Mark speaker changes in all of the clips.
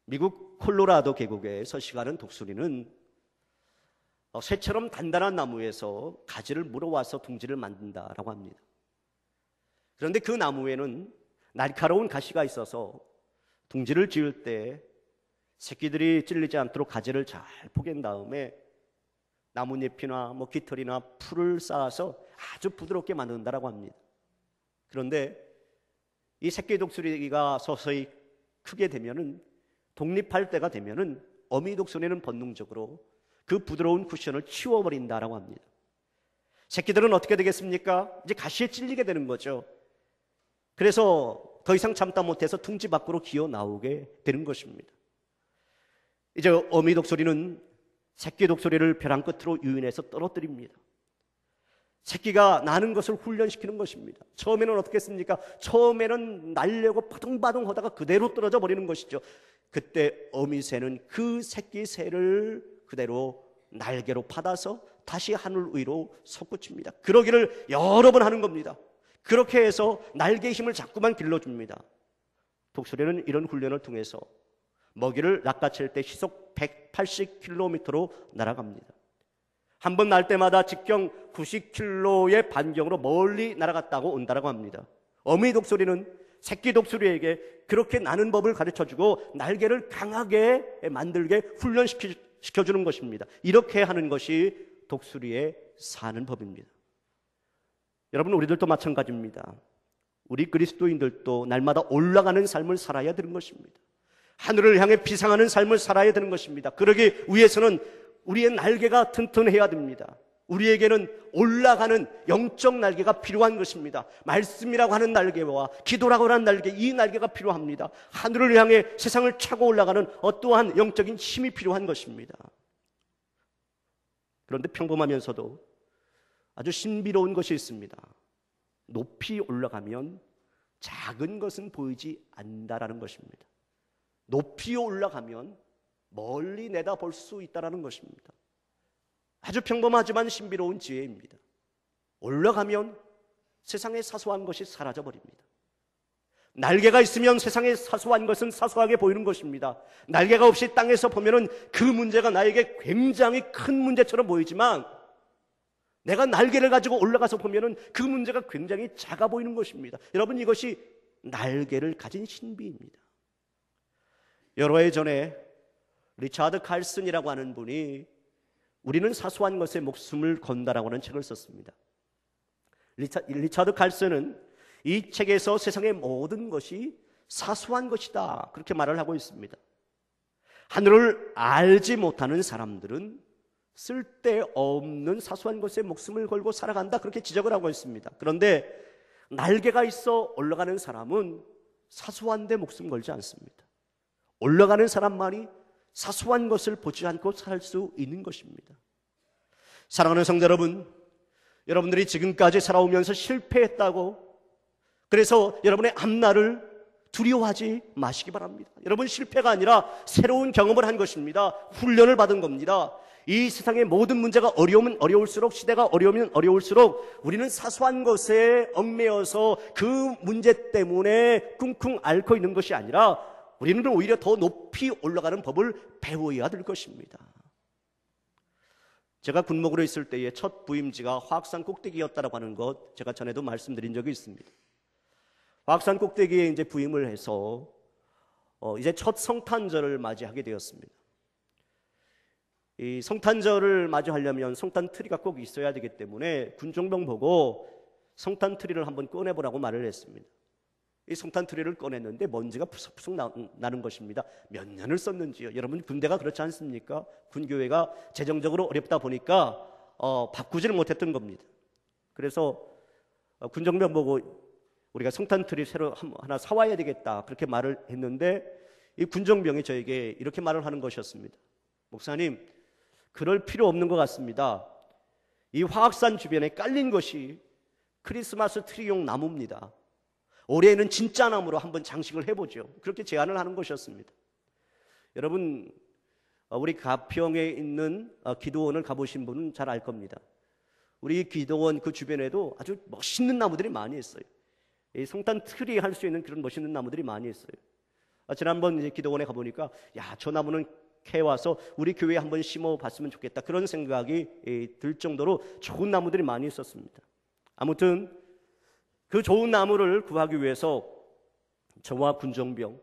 Speaker 1: 미국 콜로라도 계곡에 서식하는 독수리는 쇠처럼 단단한 나무에서 가지를 물어와서 둥지를 만든다라고 합니다. 그런데 그 나무에는 날카로운 가시가 있어서 둥지를 지을 때 새끼들이 찔리지 않도록 가지를 잘 포갠 다음에 나뭇잎이나 깃털이나 풀을 쌓아서 아주 부드럽게 만든다라고 합니다. 그런데 이 새끼 독수리가 서서히 크게 되면은, 독립할 때가 되면은 어미 독수리는 본능적으로 그 부드러운 쿠션을 치워버린다라고 합니다. 새끼들은 어떻게 되겠습니까? 이제 가시에 찔리게 되는 거죠. 그래서 더 이상 참다 못해서 둥지 밖으로 기어 나오게 되는 것입니다. 이제 어미 독수리는 새끼 독수리를 벼랑 끝으로 유인해서 떨어뜨립니다. 새끼가 나는 것을 훈련시키는 것입니다. 처음에는 어떻게 했습니까? 처음에는 날려고 바둥바둥 하다가 그대로 떨어져 버리는 것이죠. 그때 어미 새는 그 새끼 새를 그대로 날개로 받아서 다시 하늘 위로 솟구칩니다. 그러기를 여러 번 하는 겁니다. 그렇게 해서 날개의 힘을 자꾸만 길러줍니다. 독수리는 이런 훈련을 통해서 먹이를 낚아챌 때 시속 180km로 날아갑니다. 한 번 날 때마다 직경 90km의 반경으로 멀리 날아갔다고 온다고 합니다. 어미 독수리는 새끼 독수리에게 그렇게 나는 법을 가르쳐주고 날개를 강하게 만들게 훈련시켜주는 것입니다. 이렇게 하는 것이 독수리의 사는 법입니다. 여러분, 우리들도 마찬가지입니다. 우리 그리스도인들도 날마다 올라가는 삶을 살아야 되는 것입니다. 하늘을 향해 비상하는 삶을 살아야 되는 것입니다. 그러기 위해서는 우리의 날개가 튼튼해야 됩니다. 우리에게는 올라가는 영적 날개가 필요한 것입니다. 말씀이라고 하는 날개와 기도라고 하는 날개, 이 날개가 필요합니다. 하늘을 향해 세상을 차고 올라가는 어떠한 영적인 힘이 필요한 것입니다. 그런데 평범하면서도 아주 신비로운 것이 있습니다. 높이 올라가면 작은 것은 보이지 않는다라는 것입니다. 높이 올라가면 멀리 내다볼 수 있다는 것입니다. 아주 평범하지만 신비로운 지혜입니다. 올라가면 세상의 사소한 것이 사라져버립니다. 날개가 있으면 세상의 사소한 것은 사소하게 보이는 것입니다. 날개가 없이 땅에서 보면은 그 문제가 나에게 굉장히 큰 문제처럼 보이지만, 내가 날개를 가지고 올라가서 보면은 그 문제가 굉장히 작아 보이는 것입니다. 여러분, 이것이 날개를 가진 신비입니다. 여러 해 전에 리차드 칼슨이라고 하는 분이 우리는 사소한 것에 목숨을 건다라고 하는 책을 썼습니다. 리차드 칼슨은 이 책에서 세상의 모든 것이 사소한 것이다, 그렇게 말을 하고 있습니다. 하늘을 알지 못하는 사람들은 쓸데없는 사소한 것에 목숨을 걸고 살아간다, 그렇게 지적을 하고 있습니다. 그런데 날개가 있어 올라가는 사람은 사소한 데 목숨 걸지 않습니다. 올라가는 사람만이 사소한 것을 보지 않고 살 수 있는 것입니다. 사랑하는 성도 여러분, 여러분들이 지금까지 살아오면서 실패했다고 그래서 여러분의 앞날을 두려워하지 마시기 바랍니다. 여러분, 실패가 아니라 새로운 경험을 한 것입니다. 훈련을 받은 겁니다. 이 세상의 모든 문제가 어려우면 어려울수록, 시대가 어려우면 어려울수록 우리는 사소한 것에 얽매여서 그 문제 때문에 쿵쿵 앓고 있는 것이 아니라 우리는 오히려 더 높이 올라가는 법을 배워야 될 것입니다. 제가 군목으로 있을 때의 첫 부임지가 화학산 꼭대기였다고 하는 것, 제가 전에도 말씀드린 적이 있습니다. 화학산 꼭대기에 이제 부임을 해서 이제 첫 성탄절을 맞이하게 되었습니다. 이 성탄절을 맞이하려면 성탄 트리가 꼭 있어야 되기 때문에 군종병 보고 성탄 트리를 한번 꺼내보라고 말을 했습니다. 이 성탄 트리를 꺼냈는데 먼지가 푸석푸석 나는 것입니다. 몇 년을 썼는지요. 여러분, 군대가 그렇지 않습니까? 군교회가 재정적으로 어렵다 보니까 바꾸지를 못했던 겁니다. 그래서 군정병 보고 우리가 성탄 트리 새로 하나 사와야 되겠다, 그렇게 말을 했는데 이 군정병이 저에게 이렇게 말을 하는 것이었습니다. 목사님, 그럴 필요 없는 것 같습니다. 이 화학산 주변에 깔린 것이 크리스마스 트리용 나무입니다. 올해는 진짜 나무로 한번 장식을 해보죠. 그렇게 제안을 하는 것이었습니다. 여러분, 우리 가평에 있는 기도원을 가보신 분은 잘 알 겁니다. 우리 기도원 그 주변에도 아주 멋있는 나무들이 많이 있어요. 이 성탄 트리 할 수 있는 그런 멋있는 나무들이 많이 있어요. 지난번 이제 기도원에 가보니까 야, 저 나무는 캐와서 우리 교회에 한번 심어봤으면 좋겠다, 그런 생각이 들 정도로 좋은 나무들이 많이 있었습니다. 아무튼 그 좋은 나무를 구하기 위해서 저와 군정병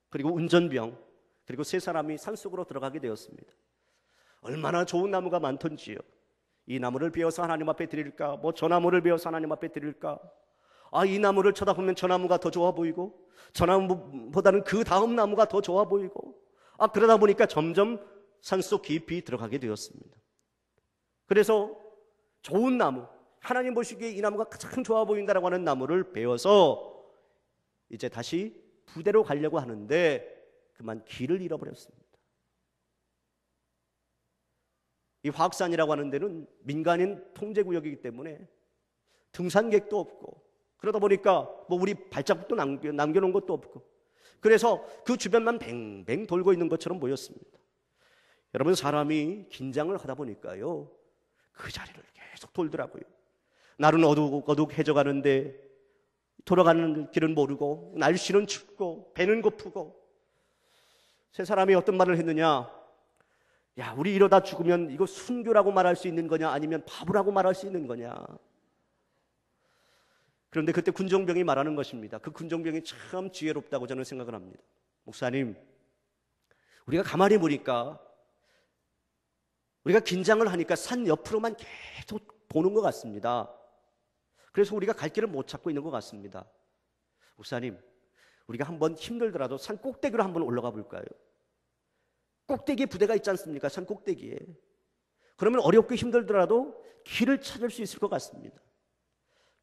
Speaker 1: 그리고 운전병 그리고 세 사람이 산속으로 들어가게 되었습니다. 얼마나 좋은 나무가 많던지요. 이 나무를 베어서 하나님 앞에 드릴까, 뭐 저 나무를 베어서 하나님 앞에 드릴까, 이 나무를 쳐다보면 저 나무가 더 좋아 보이고 저 나무보다는 그 다음 나무가 더 좋아 보이고, 그러다 보니까 점점 산속 깊이 들어가게 되었습니다. 그래서 좋은 나무, 하나님 보시기에 이 나무가 가장 좋아 보인다라고 하는 나무를 베어서 이제 다시 부대로 가려고 하는데 그만 길을 잃어버렸습니다. 이 화학산이라고 하는 데는 민간인 통제구역이기 때문에 등산객도 없고, 그러다 보니까 뭐 우리 발자국도 남겨놓은 것도 없고, 그래서 그 주변만 뱅뱅 돌고 있는 것처럼 보였습니다. 여러분, 사람이 긴장을 하다 보니까요, 그 자리를 계속 돌더라고요. 날은 어둑어둑해져 가는데 돌아가는 길은 모르고, 날씨는 춥고 배는 고프고. 세 사람이 어떤 말을 했느냐, 야, 우리 이러다 죽으면 이거 순교라고 말할 수 있는 거냐, 아니면 바보라고 말할 수 있는 거냐. 그런데 그때 군정병이 말하는 것입니다. 그 군정병이 참 지혜롭다고 저는 생각을 합니다. 목사님, 우리가 가만히 보니까, 우리가 긴장을 하니까 산 옆으로만 계속 도는 것 같습니다. 그래서 우리가 갈 길을 못 찾고 있는 것 같습니다. 목사님, 우리가 한번 힘들더라도 산 꼭대기로 한번 올라가 볼까요? 꼭대기에 부대가 있지 않습니까? 산 꼭대기에. 그러면 어렵고 힘들더라도 길을 찾을 수 있을 것 같습니다.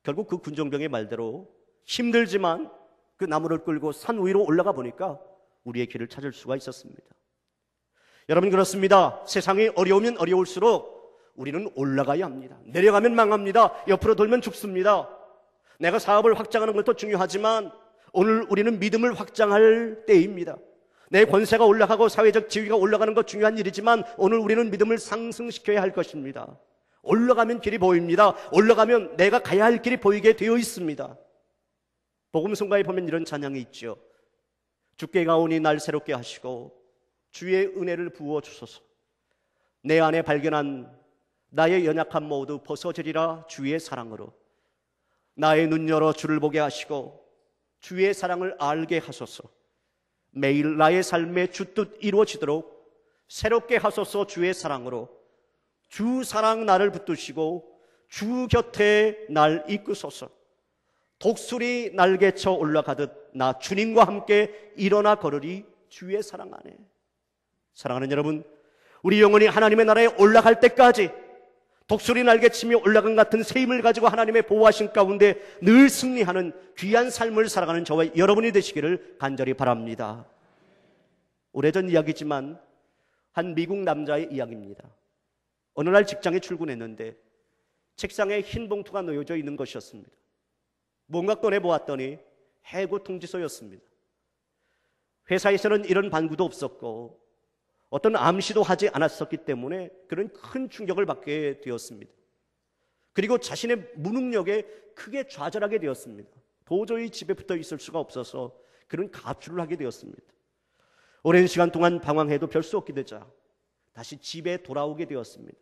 Speaker 1: 결국 그 군정병의 말대로 힘들지만 그 나무를 끌고 산 위로 올라가 보니까 우리의 길을 찾을 수가 있었습니다. 여러분, 그렇습니다. 세상이 어려우면 어려울수록 우리는 올라가야 합니다. 내려가면 망합니다. 옆으로 돌면 죽습니다. 내가 사업을 확장하는 것도 중요하지만 오늘 우리는 믿음을 확장할 때입니다. 내 권세가 올라가고 사회적 지위가 올라가는 것 중요한 일이지만 오늘 우리는 믿음을 상승시켜야 할 것입니다. 올라가면 길이 보입니다. 올라가면 내가 가야 할 길이 보이게 되어 있습니다. 복음성가에 보면 이런 찬양이 있죠. 주께 가오니 날 새롭게 하시고 주의 은혜를 부어 주소서. 내 안에 발견한 나의 연약함 모두 벗어지리라 주의 사랑으로. 나의 눈 열어 주를 보게 하시고 주의 사랑을 알게 하소서. 매일 나의 삶의 주 뜻 이루어지도록 새롭게 하소서. 주의 사랑으로. 주 사랑 나를 붙드시고 주 곁에 날 이끄소서. 독수리 날개쳐 올라가듯 나 주님과 함께 일어나 걸으리 주의 사랑 안에. 사랑하는 여러분, 우리 영혼이 하나님의 나라에 올라갈 때까지 독수리 날개치며 올라간 같은 새 힘을 가지고 하나님의 보호하신 가운데 늘 승리하는 귀한 삶을 살아가는 저와 여러분이 되시기를 간절히 바랍니다. 오래전 이야기지만 한 미국 남자의 이야기입니다. 어느 날 직장에 출근했는데 책상에 흰 봉투가 놓여져 있는 것이었습니다. 뭔가 꺼내보았더니 해고 통지서였습니다. 회사에서는 이런 반구도 없었고 어떤 암시도 하지 않았었기 때문에 그런 큰 충격을 받게 되었습니다. 그리고 자신의 무능력에 크게 좌절하게 되었습니다. 도저히 집에 붙어 있을 수가 없어서 그런 가출을 하게 되었습니다. 오랜 시간 동안 방황해도 별 수 없게 되자 다시 집에 돌아오게 되었습니다.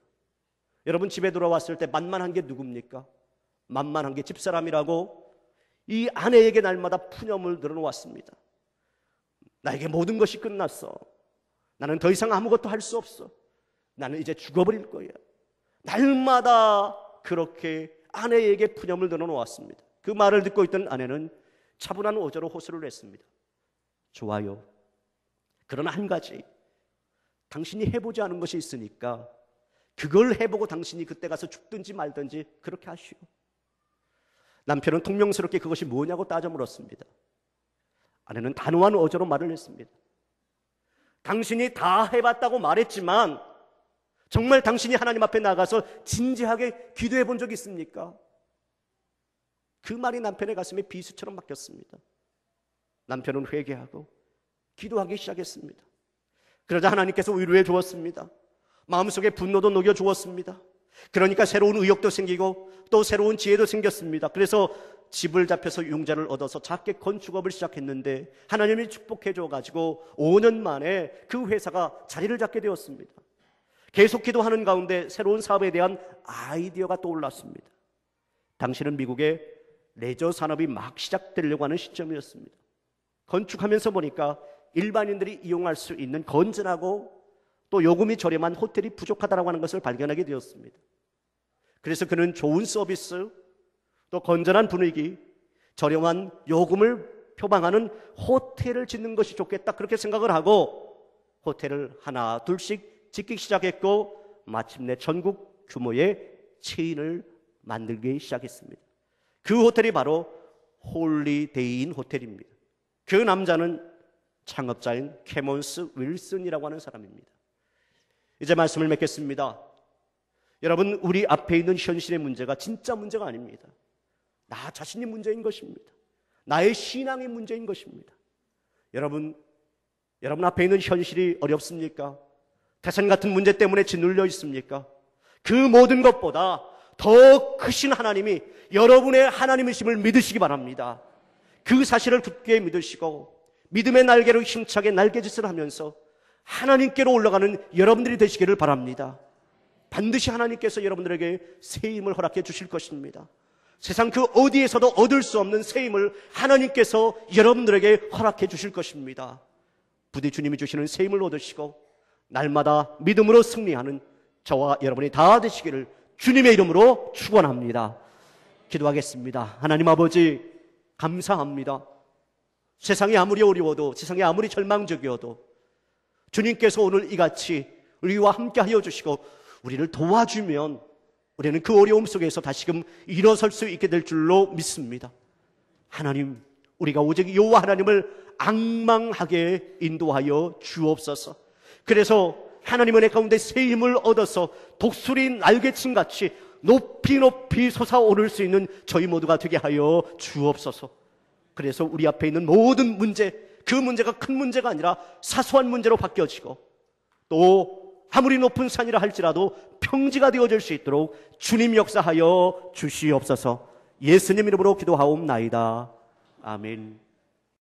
Speaker 1: 여러분, 집에 돌아왔을 때 만만한 게 누굽니까? 만만한 게 집사람이라고 이 아내에게 날마다 푸념을 늘어놓았습니다. 나에게 모든 것이 끝났어. 나는 더 이상 아무것도 할 수 없어. 나는 이제 죽어버릴 거야. 날마다 그렇게 아내에게 푸념을 늘어놓았습니다. 그 말을 듣고 있던 아내는 차분한 어조로 호소를 했습니다. 좋아요. 그러나 한 가지, 당신이 해보지 않은 것이 있으니까 그걸 해보고 당신이 그때 가서 죽든지 말든지 그렇게 하시오. 남편은 통명스럽게 그것이 뭐냐고 따져 물었습니다. 아내는 단호한 어조로 말을 했습니다. 당신이 다 해봤다고 말했지만 정말 당신이 하나님 앞에 나가서 진지하게 기도해 본 적 있습니까? 그 말이 남편의 가슴에 비수처럼 박혔습니다. 남편은 회개하고 기도하기 시작했습니다. 그러자 하나님께서 위로해 주었습니다. 마음속에 분노도 녹여 주었습니다. 그러니까 새로운 의욕도 생기고 또 새로운 지혜도 생겼습니다. 그래서 집을 잡혀서 융자를 얻어서 작게 건축업을 시작했는데 하나님이 축복해 줘가지고 5년 만에 그 회사가 자리를 잡게 되었습니다. 계속 기도하는 가운데 새로운 사업에 대한 아이디어가 떠올랐습니다. 당시는 미국의 레저 산업이 막 시작되려고 하는 시점이었습니다. 건축하면서 보니까 일반인들이 이용할 수 있는 건전하고 또 요금이 저렴한 호텔이 부족하다고 하는 것을 발견하게 되었습니다. 그래서 그는 좋은 서비스, 또 건전한 분위기, 저렴한 요금을 표방하는 호텔을 짓는 것이 좋겠다, 그렇게 생각을 하고 호텔을 하나 둘씩 짓기 시작했고 마침내 전국 규모의 체인을 만들기 시작했습니다. 그 호텔이 바로 홀리데이인 호텔입니다. 그 남자는 창업자인 캐몬스 윌슨이라고 하는 사람입니다. 이제 말씀을 맺겠습니다. 여러분, 우리 앞에 있는 현실의 문제가 진짜 문제가 아닙니다. 나 자신이 문제인 것입니다. 나의 신앙의 문제인 것입니다. 여러분 앞에 있는 현실이 어렵습니까? 태산 같은 문제 때문에 짓눌려 있습니까? 그 모든 것보다 더 크신 하나님이 여러분의 하나님이심을 믿으시기 바랍니다. 그 사실을 굳게 믿으시고 믿음의 날개로 힘차게 날개짓을 하면서 하나님께로 올라가는 여러분들이 되시기를 바랍니다. 반드시 하나님께서 여러분들에게 새 힘을 허락해 주실 것입니다. 세상 그 어디에서도 얻을 수 없는 새 힘을 하나님께서 여러분들에게 허락해 주실 것입니다. 부디 주님이 주시는 새 힘을 얻으시고 날마다 믿음으로 승리하는 저와 여러분이 다 되시기를 주님의 이름으로 축원합니다. 기도하겠습니다. 하나님 아버지, 감사합니다. 세상이 아무리 어려워도, 세상이 아무리 절망적이어도 주님께서 오늘 이같이 우리와 함께 하여 주시고 우리를 도와주면 우리는 그 어려움 속에서 다시금 일어설 수 있게 될 줄로 믿습니다. 하나님, 우리가 오직 여호와 하나님을 앙망하게 인도하여 주옵소서. 그래서 하나님 은혜 가운데 새 힘을 얻어서 독수리 날개침같이 높이 높이 솟아오를 수 있는 저희 모두가 되게 하여 주옵소서. 그래서 우리 앞에 있는 모든 문제, 그 문제가 큰 문제가 아니라 사소한 문제로 바뀌어지고 또 아무리 높은 산이라 할지라도 평지가 되어질 수 있도록 주님 역사하여 주시옵소서. 예수님 이름으로 기도하옵나이다. 아멘.